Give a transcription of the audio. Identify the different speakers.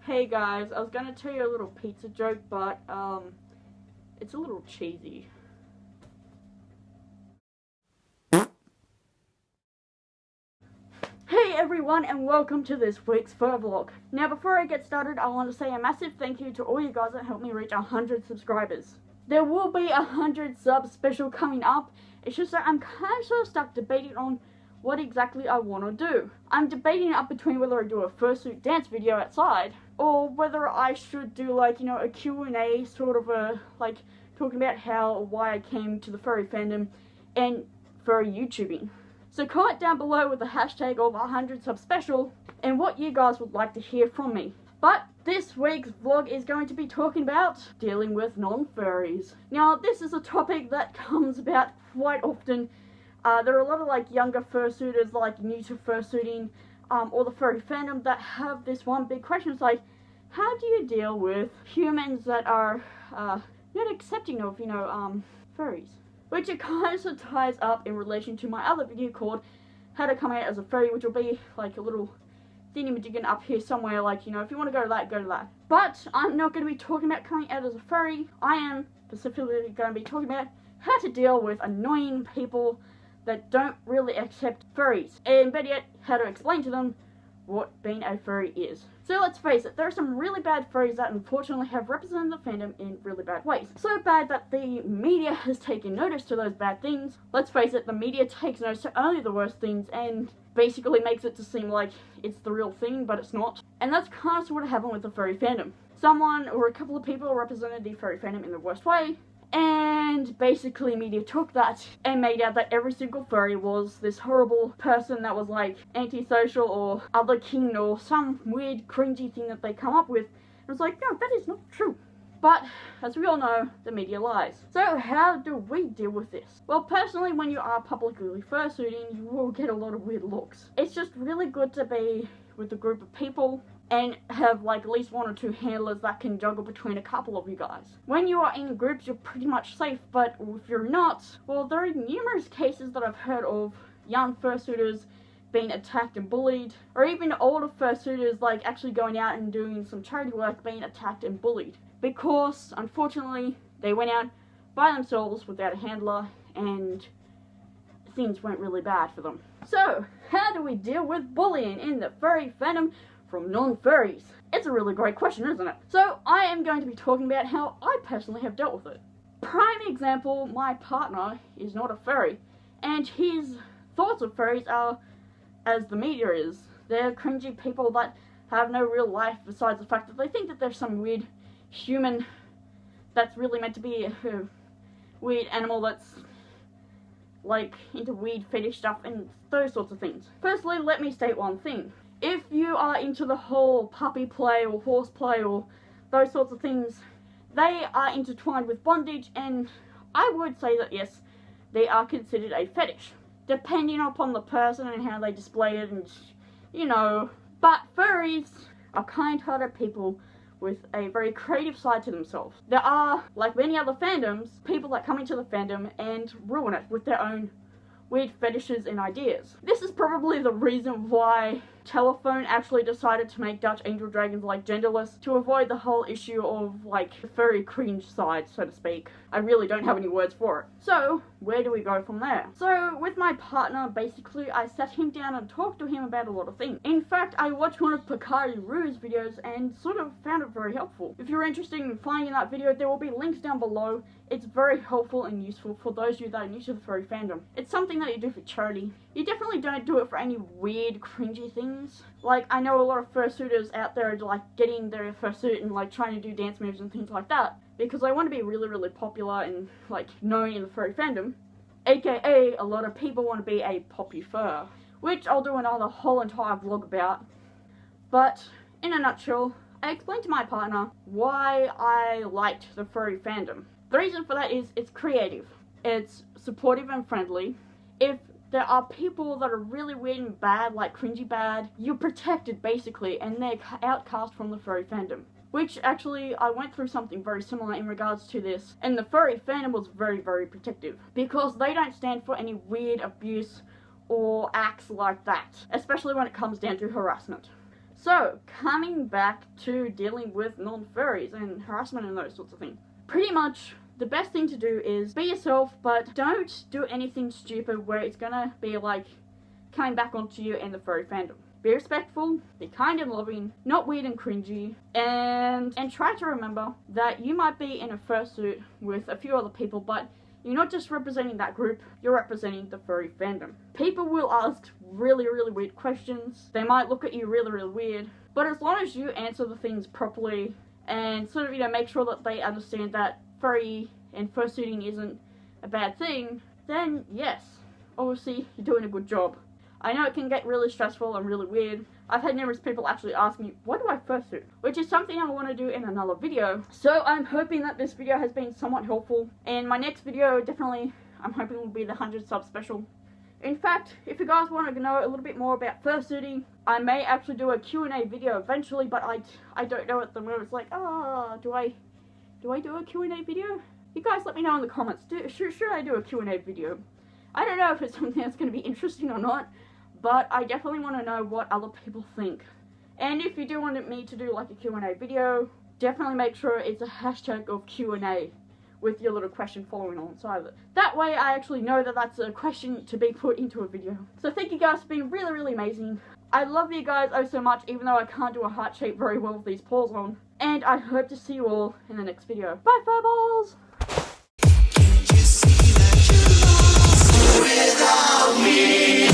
Speaker 1: Hey guys, I was gonna tell you a little pizza joke, but it's a little cheesy. Hey everyone, and welcome to this week's fur vlog. Now before I get started, I want to say a massive thank you to all you guys that helped me reach 100 subscribers. There will be 100 sub special coming up. It's just that I'm kind of sort of stuck debating on what exactly I want to do. I'm debating up between whether I do a fursuit dance video outside, or whether I should do like, you know, a Q&A sort of a, like, talking about how or why I came to the furry fandom and furry YouTubing. So comment down below with the hashtag of 100 sub special and what you guys would like to hear from me. But this week's vlog is going to be talking about dealing with non-furries. Now this is a topic that comes about quite often. There are a lot of like younger fursuiters, like new to fursuiting, or the furry fandom, that have this one big question. It's like, how do you deal with humans that are not accepting of, you know, furries? Which it kind of ties up in relation to my other video called How to Come Out as a Furry, which will be like a little thingy-majigin up here somewhere, like, you know, if you want to go to that, go to that. But I'm not going to be talking about coming out as a furry. I am specifically going to be talking about how to deal with annoying people that don't really accept furries, and better yet, how to explain to them what being a furry is. So let's face it, there are some really bad furries that unfortunately have represented the fandom in really bad ways. So bad that the media has taken notice to those bad things. Let's face it, the media takes notice to only the worst things and basically makes it to seem like it's the real thing, but it's not. And that's kind of what happened with the furry fandom. Someone or a couple of people represented the furry fandom in the worst way, and basically media took that and made out that every single furry was this horrible person that was like antisocial or other kin or some weird cringy thing that they come up with. And it's like, no, that is not true. But as we all know, the media lies. So how do we deal with this? Well, personally, when you are publicly fursuiting, you will get a lot of weird looks. It's just really good to be with a group of people and have like at least one or two handlers that can juggle between a couple of you guys. When you are in groups, you're pretty much safe, but if you're not, well, there are numerous cases that I've heard of young fursuiters being attacked and bullied, or even older fursuiters like actually going out and doing some charity work being attacked and bullied, because unfortunately they went out by themselves without a handler and things went really bad for them. So how do we deal with bullying in the furry fandom from non-furries? It's a really great question, isn't it? So I am going to be talking about how I personally have dealt with it. Prime example, my partner is not a furry, and his thoughts of furries are as the media is. They're cringy people that have no real life besides the fact that they think that there's some weird human that's really meant to be a weird animal that's like into weird fetish stuff and those sorts of things. Firstly, let me state one thing. If you are into the whole puppy play or horse play or those sorts of things, they are intertwined with bondage, and I would say that yes, they are considered a fetish, depending upon the person and how they display it, and you know. But furries are kind-hearted people with a very creative side to themselves. There are, like many other fandoms, people that come into the fandom and ruin it with their own weird fetishes and ideas. This is probably the reason why Telephone actually decided to make Dutch angel dragons like genderless, to avoid the whole issue of like the furry cringe side, so to speak. I really don't have any words for it. So where do we go from there? So with my partner, basically I sat him down and talked to him about a lot of things. In fact, I watched one of Picari Rue's videos and sort of found it very helpful. If you're interested in finding that video, there will be links down below. It's very helpful and useful for those of you that are new to the furry fandom. It's something that you do for charity. You definitely don't do it for any weird cringy things. Like, I know a lot of fursuiters out there like getting their fursuit and like trying to do dance moves and things like that because they want to be really, really popular and like known in the furry fandom. AKA, a lot of people want to be a poppy fur, which I'll do another whole entire vlog about. But in a nutshell, I explained to my partner why I liked the furry fandom. The reason for that is it's creative, it's supportive and friendly. If there are people that are really weird and bad, like cringy bad, you're protected basically, and they're outcast from the furry fandom. Which actually, I went through something very similar in regards to this, and the furry fandom was very, very protective, because they don't stand for any weird abuse or acts like that, especially when it comes down to harassment. So, coming back to dealing with non-furries and harassment and those sorts of things. Pretty much, the best thing to do is be yourself, but don't do anything stupid where it's gonna be like coming back onto you and the furry fandom. Be respectful, be kind and loving, not weird and cringy, and try to remember that you might be in a fursuit with a few other people, but you're not just representing that group, you're representing the furry fandom. People will ask really, really weird questions. They might look at you really, really weird, but as long as you answer the things properly and sort of, make sure that they understand that furry and fursuiting isn't a bad thing, then yes, obviously you're doing a good job. I know it can get really stressful and really weird. I've had numerous people actually ask me, what do I fursuit? Which is something I want to do in another video. So I'm hoping that this video has been somewhat helpful. And my next video, definitely, I'm hoping will be the 100 sub special. In fact, if you guys want to know a little bit more about fursuiting, I may actually do a Q&A video eventually, but I don't know at the moment. It's like, do I do a Q&A video? You guys let me know in the comments. Should I do a Q&A video? I don't know if it's something that's going to be interesting or not, but I definitely want to know what other people think. And if you do want me to do like a Q&A video, definitely make sure it's a hashtag of Q&A with your little question following alongside of it. That way I actually know that that's a question to be put into a video. So thank you guys for being really, really amazing. I love you guys oh so much, even though I can't do a heart shape very well with these paws on. And I hope to see you all in the next video. Bye, furballs!
Speaker 2: Without me.